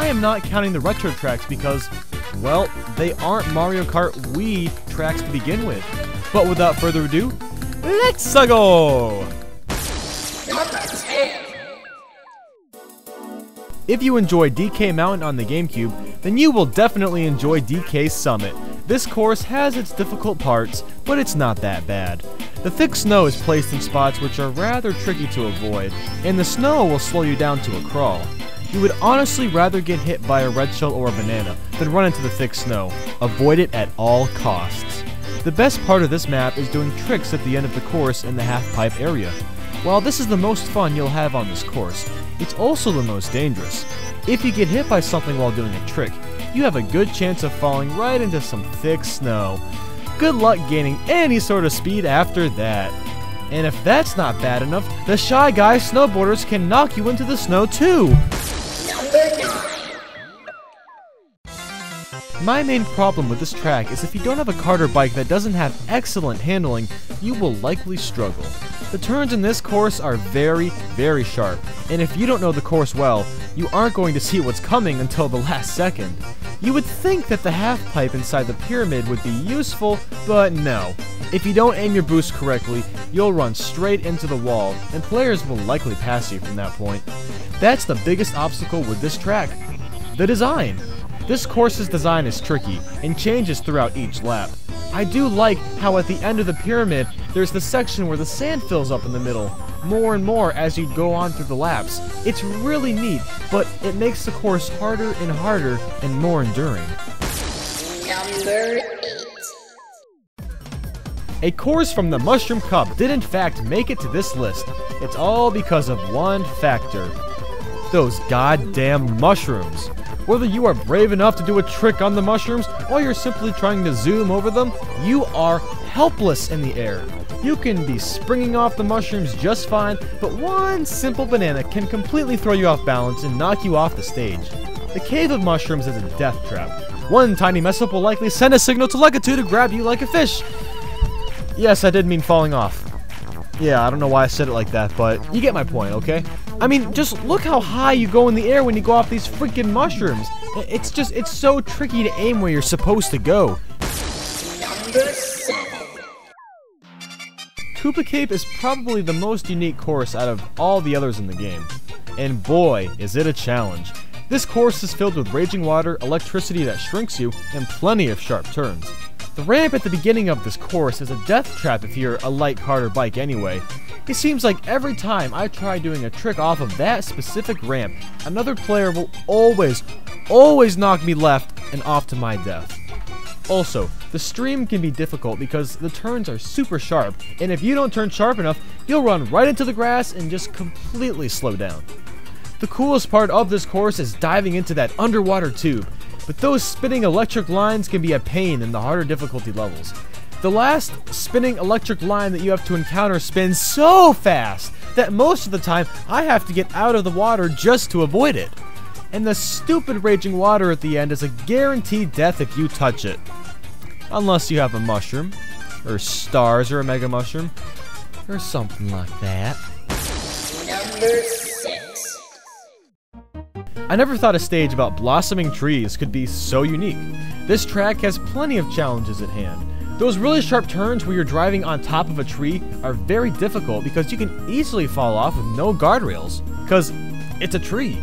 I am not counting the retro tracks because, well, they aren't Mario Kart Wii tracks to begin with. But without further ado, let's go! If you enjoy DK Mountain on the GameCube, then you will definitely enjoy DK Summit. This course has its difficult parts, but it's not that bad. The thick snow is placed in spots which are rather tricky to avoid, and the snow will slow you down to a crawl. You would honestly rather get hit by a red shell or a banana than run into the thick snow. Avoid it at all costs. The best part of this map is doing tricks at the end of the course in the half-pipe area. While this is the most fun you'll have on this course, it's also the most dangerous. If you get hit by something while doing a trick, you have a good chance of falling right into some thick snow. Good luck gaining any sort of speed after that. And if that's not bad enough, the Shy Guy snowboarders can knock you into the snow too! My main problem with this track is if you don't have a kart or bike that doesn't have excellent handling, you will likely struggle. The turns in this course are very, very sharp, and if you don't know the course well, you aren't going to see what's coming until the last second. You would think that the half pipe inside the pyramid would be useful, but no. If you don't aim your boost correctly, you'll run straight into the wall, and players will likely pass you from that point. That's the biggest obstacle with this track: the design. This course's design is tricky, and changes throughout each lap. I do like how at the end of the pyramid, there's the section where the sand fills up in the middle, more and more as you go on through the laps. It's really neat, but it makes the course harder and harder and more enduring. Number 8. A course from the Mushroom Cup did in fact make it to this list. It's all because of one factor: those goddamn mushrooms. Whether you are brave enough to do a trick on the mushrooms, or you're simply trying to zoom over them, you are helpless in the air. You can be springing off the mushrooms just fine, but one simple banana can completely throw you off balance and knock you off the stage. The Cave of Mushrooms is a death trap. One tiny mess up will likely send a signal to Legato to grab you like a fish. Yes, I did mean falling off. Yeah, I don't know why I said it like that, but you get my point, okay? I mean, just look how high you go in the air when you go off these freaking mushrooms. It's so tricky to aim where you're supposed to go. Number 7. Koopa Cape is probably the most unique course out of all the others in the game. And boy, is it a challenge. This course is filled with raging water, electricity that shrinks you, and plenty of sharp turns. The ramp at the beginning of this course is a death trap if you're a light kart or bike anyway. It seems like every time I try doing a trick off of that specific ramp, another player will always knock me left and off to my death. Also, the stream can be difficult because the turns are super sharp, and if you don't turn sharp enough, you'll run right into the grass and just completely slow down. The coolest part of this course is diving into that underwater tube, but those spinning electric lines can be a pain in the harder difficulty levels. The last spinning electric line that you have to encounter spins so fast that most of the time I have to get out of the water just to avoid it. And the stupid raging water at the end is a guaranteed death if you touch it. Unless you have a mushroom, or stars, or a mega mushroom, or something like that. Number 6. I never thought a stage about blossoming trees could be so unique. This track has plenty of challenges at hand. Those really sharp turns where you're driving on top of a tree are very difficult because you can easily fall off with no guardrails, because it's a tree.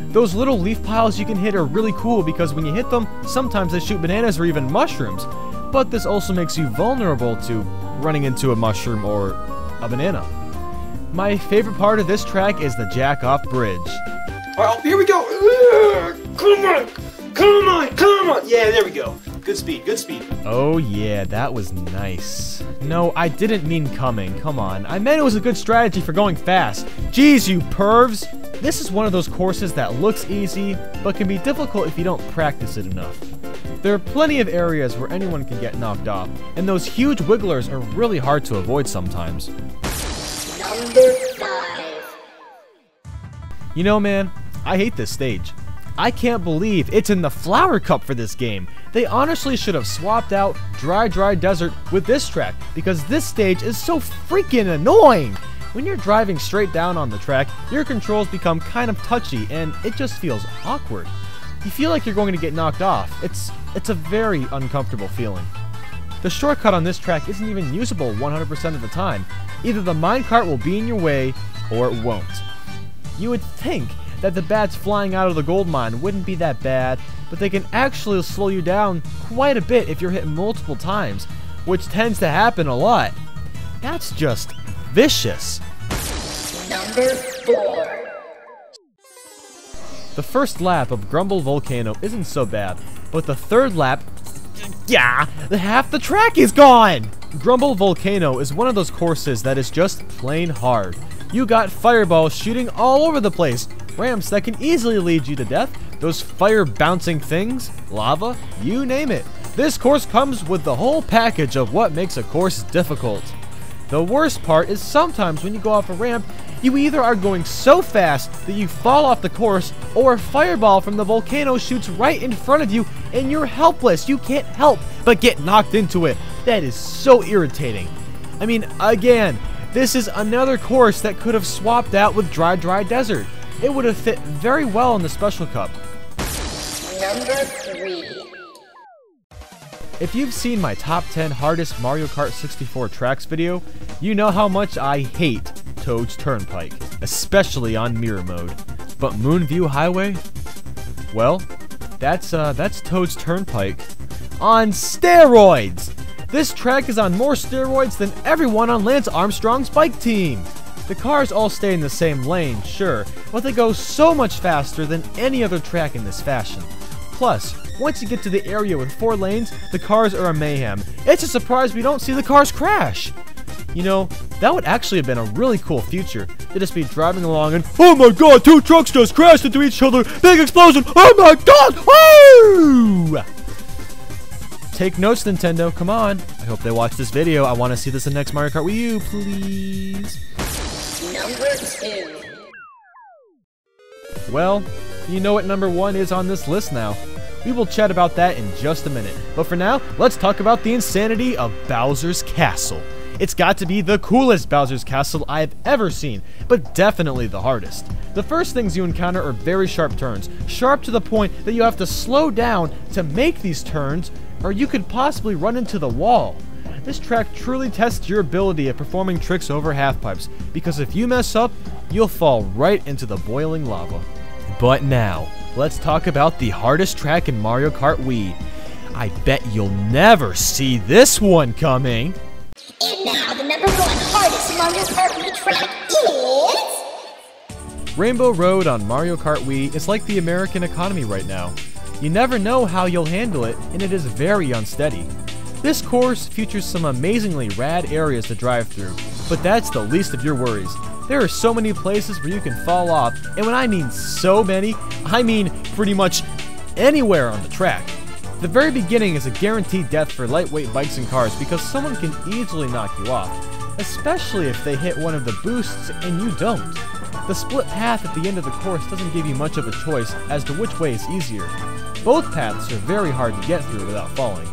Those little leaf piles you can hit are really cool because when you hit them, sometimes they shoot bananas or even mushrooms, but this also makes you vulnerable to running into a mushroom or a banana. My favorite part of this track is the jack-off bridge. Well, here we go. Come on, come on, come on. Yeah, there we go. Good speed, good speed. Oh yeah, that was nice. No, I didn't mean coming, come on. I meant it was a good strategy for going fast. Jeez, you pervs! This is one of those courses that looks easy, but can be difficult if you don't practice it enough. There are plenty of areas where anyone can get knocked off, and those huge wigglers are really hard to avoid sometimes. Number 5. You know, man, I hate this stage. I can't believe it's in the Flower Cup for this game. They honestly should have swapped out Dry Desert with this track, because this stage is so freaking annoying. When you're driving straight down on the track, your controls become kind of touchy and it just feels awkward. You feel like you're going to get knocked off. It's a very uncomfortable feeling. The shortcut on this track isn't even usable 100% of the time. Either the minecart will be in your way, or it won't. You would think that the bats flying out of the gold mine wouldn't be that bad, but they can actually slow you down quite a bit if you're hit multiple times, which tends to happen a lot. That's just vicious. Number 4. The first lap of Grumble Volcano isn't so bad, but the third lap, yeah, half the track is gone! Grumble Volcano is one of those courses that is just plain hard. You got fireballs shooting all over the place, ramps that can easily lead you to death, those fire bouncing things, lava, you name it. This course comes with the whole package of what makes a course difficult. The worst part is sometimes when you go off a ramp, you either are going so fast that you fall off the course, or a fireball from the volcano shoots right in front of you and you're helpless. You can't help but get knocked into it. That is so irritating. I mean, again, this is another course that could have swapped out with Dry Desert. It would have fit very well in the Special Cup. Number 3. If you've seen my top 10 hardest Mario Kart 64 tracks video, you know how much I hate Toad's Turnpike, especially on mirror mode. But Moonview Highway? Well, that's Toad's Turnpike on steroids! This track is on more steroids than everyone on Lance Armstrong's bike team. The cars all stay in the same lane, sure, but they go so much faster than any other track in this fashion. Plus, once you get to the area with 4 lanes, the cars are a mayhem. It's a surprise we don't see the cars crash. You know, that would actually have been a really cool future. To just be driving along and, oh my god, 2 trucks just crashed into each other, big explosion, oh my god, woo! Take notes, Nintendo, come on. I hope they watch this video. I want to see this in next Mario Kart Wii U, please. Number 2. Well, you know what number 1 is on this list now. We will chat about that in just a minute. But for now, let's talk about the insanity of Bowser's Castle. It's got to be the coolest Bowser's Castle I've ever seen, but definitely the hardest. The first things you encounter are very sharp turns, sharp to the point that you have to slow down to make these turns, or you could possibly run into the wall. This track truly tests your ability at performing tricks over half-pipes, because if you mess up, you'll fall right into the boiling lava. But now, let's talk about the hardest track in Mario Kart Wii. I bet you'll never see this one coming. And now the number 1 hardest Mario Kart Wii track is... Rainbow Road on Mario Kart Wii is like the American economy right now. You never know how you'll handle it, and it is very unsteady. This course features some amazingly rad areas to drive through, but that's the least of your worries. There are so many places where you can fall off, and when I mean so many, I mean pretty much anywhere on the track. The very beginning is a guaranteed death for lightweight bikes and cars because someone can easily knock you off, especially if they hit one of the boosts and you don't. The split path at the end of the course doesn't give you much of a choice as to which way is easier. Both paths are very hard to get through without falling.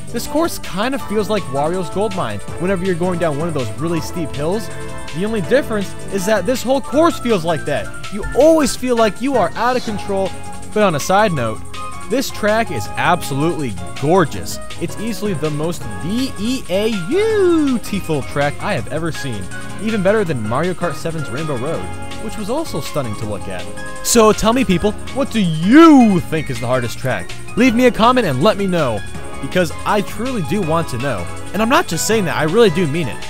This course kind of feels like Wario's Gold Mine whenever you're going down one of those really steep hills. The only difference is that this whole course feels like that. You always feel like you are out of control. But on a side note, this track is absolutely gorgeous. It's easily the most beautiful track I have ever seen. Even better than Mario Kart 7's Rainbow Road, which was also stunning to look at. So tell me people, what do you think is the hardest track? Leave me a comment and let me know, because I truly do want to know. And I'm not just saying that, I really do mean it.